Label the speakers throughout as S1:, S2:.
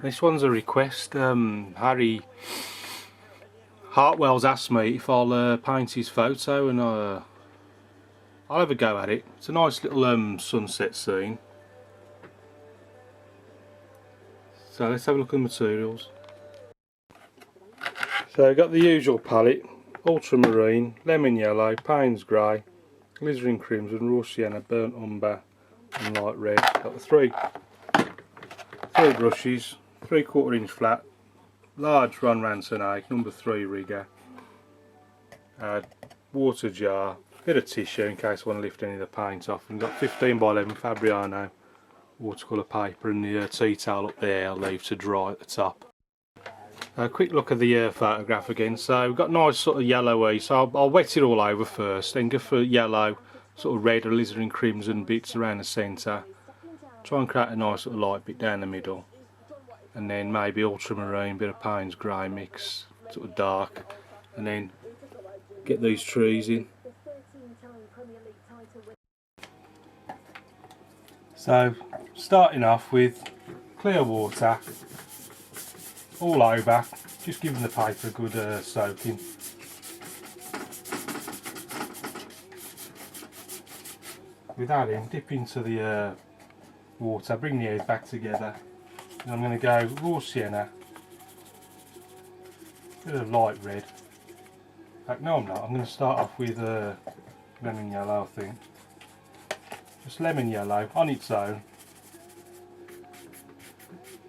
S1: This one's a request. Harry Hartwell's asked me if I'll paint his photo, and I'll have a go at it. It's a nice little sunset scene. So let's have a look at the materials. So I've got the usual palette: ultramarine, lemon yellow, Payne's grey, glycerin crimson, raw sienna, burnt umber and light red. Got the three brushes, 3/4 inch flat, large Ron Ransonac, number 3 rigger, water jar, bit of tissue in case I want to lift any of the paint off, and got 15 by 11 Fabriano watercolour paper, and the tea towel up there I'll leave to dry at the top. A quick look at the photograph again. So we've got nice sort of yellowy, so I'll wet it all over first, then go for yellow, sort of red or alizarin crimson bits around the centre. Try and create a nice sort of light bit down the middle, and then maybe ultramarine, bit of Payne's grey mix, sort of dark, and then get these trees in. So starting off with clear water all over, just giving the paper a good soaking. With that in, dip into the water, bring the ears back together, and I'm going to go raw sienna, bit of light red. In fact, no I'm not, I'm going to start off with lemon yellow, I think. Just lemon yellow on its own.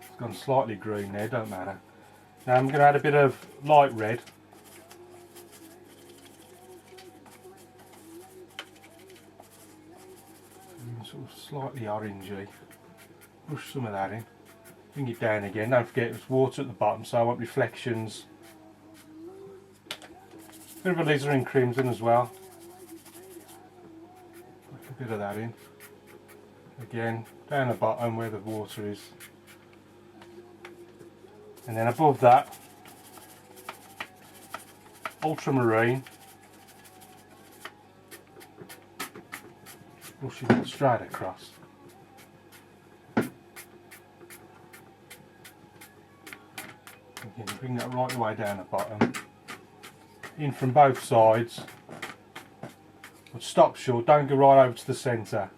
S1: It's gone slightly green there, don't matter. Now I'm going to add a bit of light red. Sort of slightly orangey. Brush some of that in. Bring it down again. Don't forget there's water at the bottom, so I want reflections. Bit of alizarin crimson as well. Put a bit of that in. Again, down the bottom where the water is. And then above that, ultramarine. Brushing it straight across. Again, bring that right the way down the bottom. In from both sides. But stop short, don't go right over to the centre.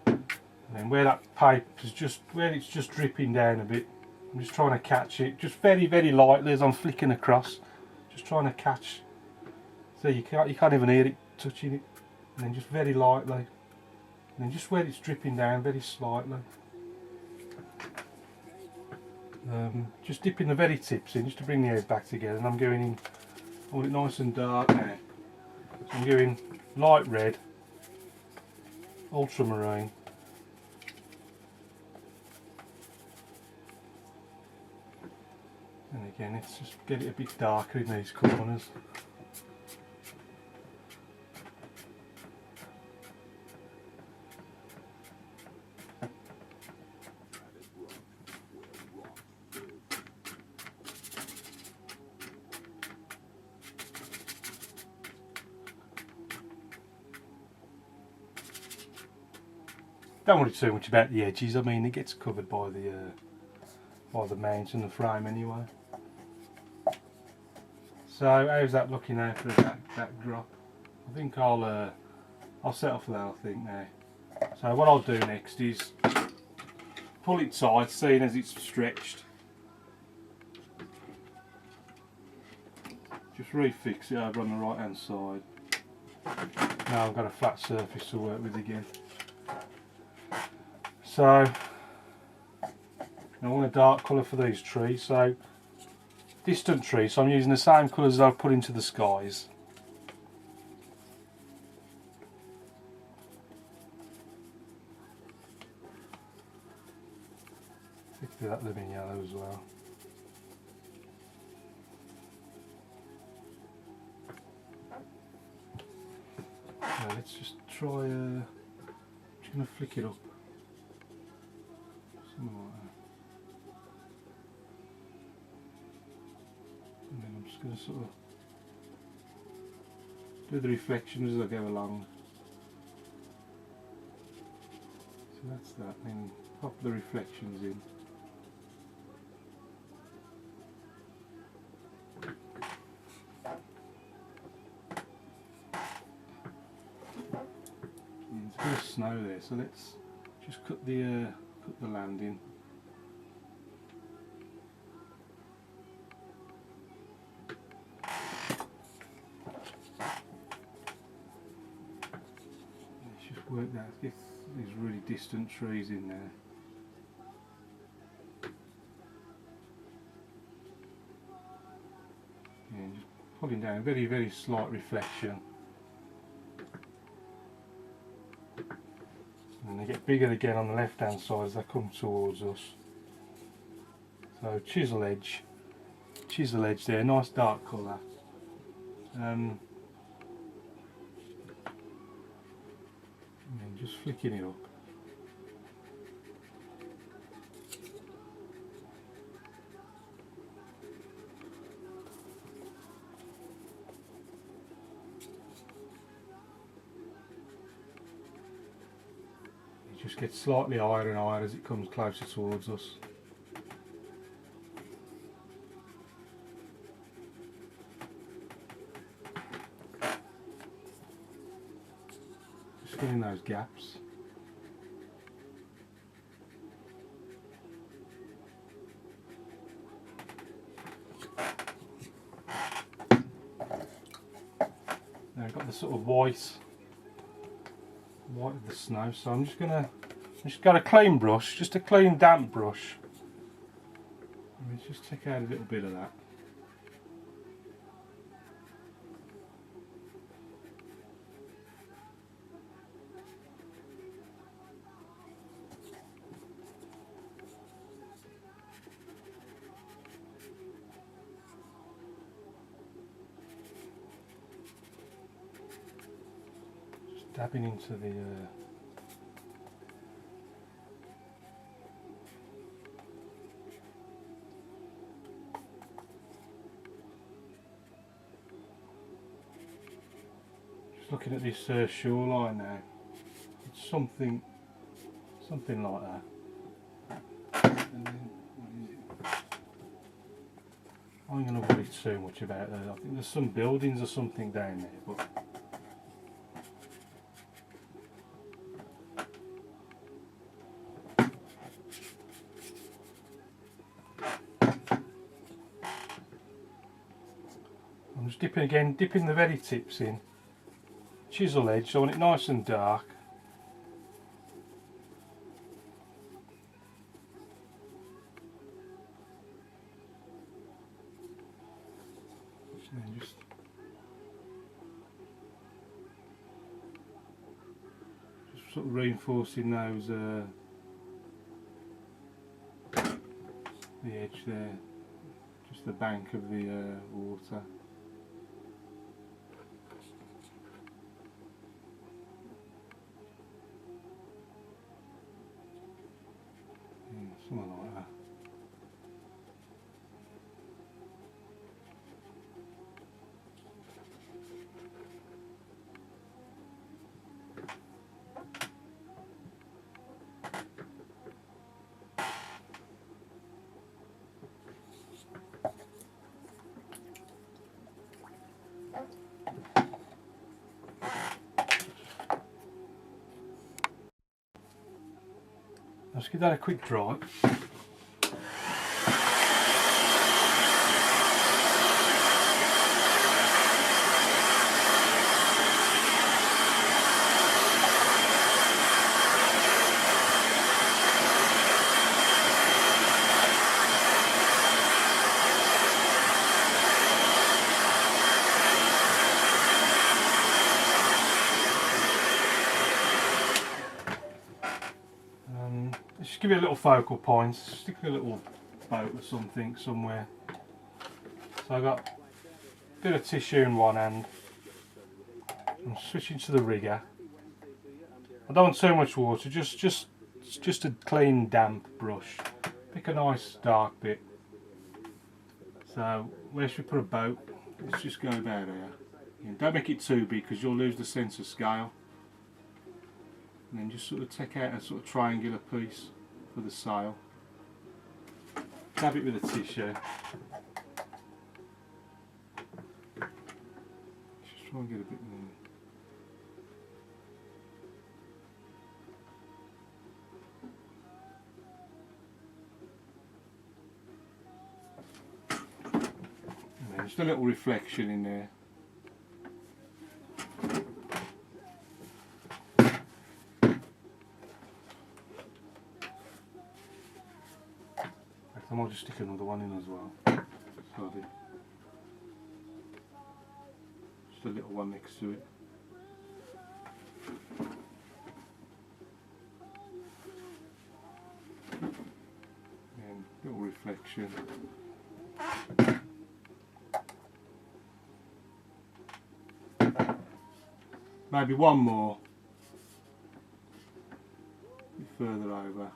S1: And then where that pipe is where it's just dripping down a bit, I'm just trying to catch it, just very, very lightly as I'm flicking across. Just trying to catch. So you can't even hear it touching it. And then just very lightly. And then just where it's dripping down, very slightly. Just dipping the very tips in, just to bring the ears back together. And I'm going in, I want it nice and dark now. So I'm going light red, ultramarine, and again let's just get it a bit darker in these corners. Don't worry too much about the edges. I mean, it gets covered by the mount and the frame anyway. So how's that looking now for that drop? I think I'll set off that, I think, now. So what I'll do next is pull it tight, seeing as it's stretched. Just refix it over on the right hand side. Now I've got a flat surface to work with again. So I want a dark colour for these trees, so distant trees, so I'm using the same colours as I've put into the skies. Do that lemon yellow as well. So let's just try, I'm just going to flick it up. Something like that. And then I'm just going to sort of do the reflections as I go along. So that's that, then pop the reflections in. snow there, so let's just cut the landing. Let's just work that, get these really distant trees in there. Yeah, just pulling down a very, very slight reflection. And they get bigger again on the left hand side as they come towards us. So chisel edge there, nice dark colour. And just flicking it up. Just gets slightly higher and higher as it comes closer towards us. Just filling those gaps. Now I've got the sort of white of the snow, so I'm just got a clean brush, just a clean damp brush. Let me just take out a little bit of that. Just dabbing into the looking at this shoreline now. It's something like that. And then, what is it? I ain't going to worry too much about that. I think there's some buildings or something down there, but I'm just dipping the very tips in. Chisel edge, so I want it nice and dark. And just sort of reinforcing those the edge there, just the bank of the water. Something like that. Let's give that a quick dry. Just give it a little focal point, stick a little boat or something somewhere. So I've got a bit of tissue in one hand. I'm switching to the rigger. I don't want too much water, just a clean damp brush. Pick a nice dark bit. So where should we put a boat? Let's just go about here. Yeah, don't make it too big because you'll lose the sense of scale. And then just sort of take out a sort of triangular piece for the sail. Dab it with a tissue. Just try and get a bit more. Just a little reflection in there. I might just stick another one in as well. Sorry. Just a little one next to it. And little reflection. Maybe one more. A bit further over.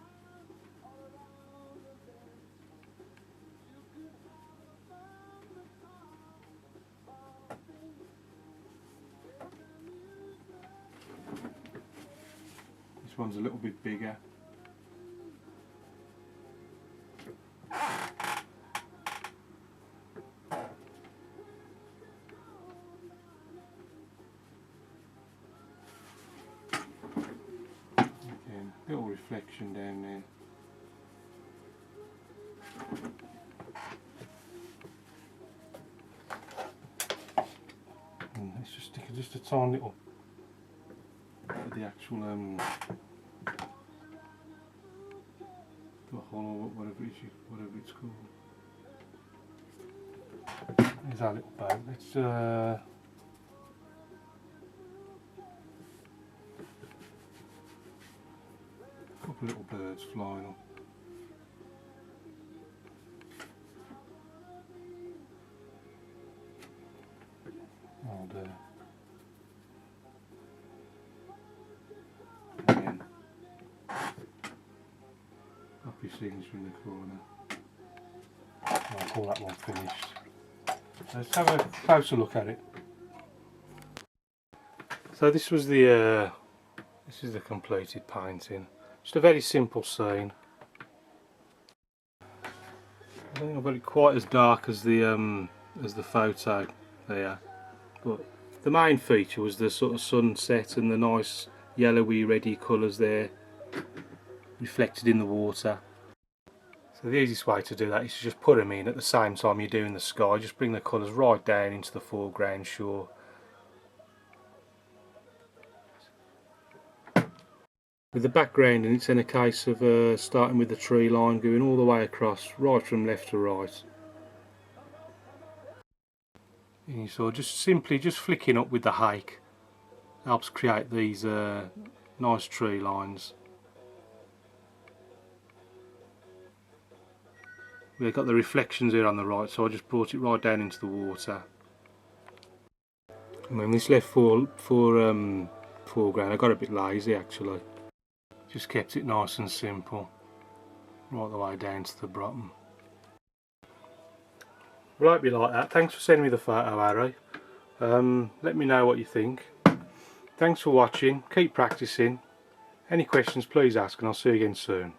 S1: This one's a little bit bigger. Again, little reflection down there. And let's just stick just a tiny little of the actual the hollow, whatever it's called. There's our little boat. Let's a couple little birds flying up. Oh dear. Again. Happy signature in the corner. I'll call that one finished. Let's have a closer look at it. So this was the this is the completed painting. Just a very simple scene. I don't think I've got it quite as dark as the photo there, but the main feature was the sort of sunset and the nice yellowy reddy colours there reflected in the water. So the easiest way to do that is to just put them in at the same time you're doing the sky. Just bring the colours right down into the foreground shore. With the background, and it's in a case of starting with the tree line, going all the way across, right from left to right. And you saw just simply flicking up with the hake helps create these nice tree lines. We've got the reflections here on the right, so I just brought it right down into the water. And when this left foreground, I got a bit lazy actually. Just kept it nice and simple, right the way down to the bottom. Well, I hope you like that. Thanks for sending me the photo, Harry. Let me know what you think. Thanks for watching. Keep practicing. Any questions, please ask, and I'll see you again soon.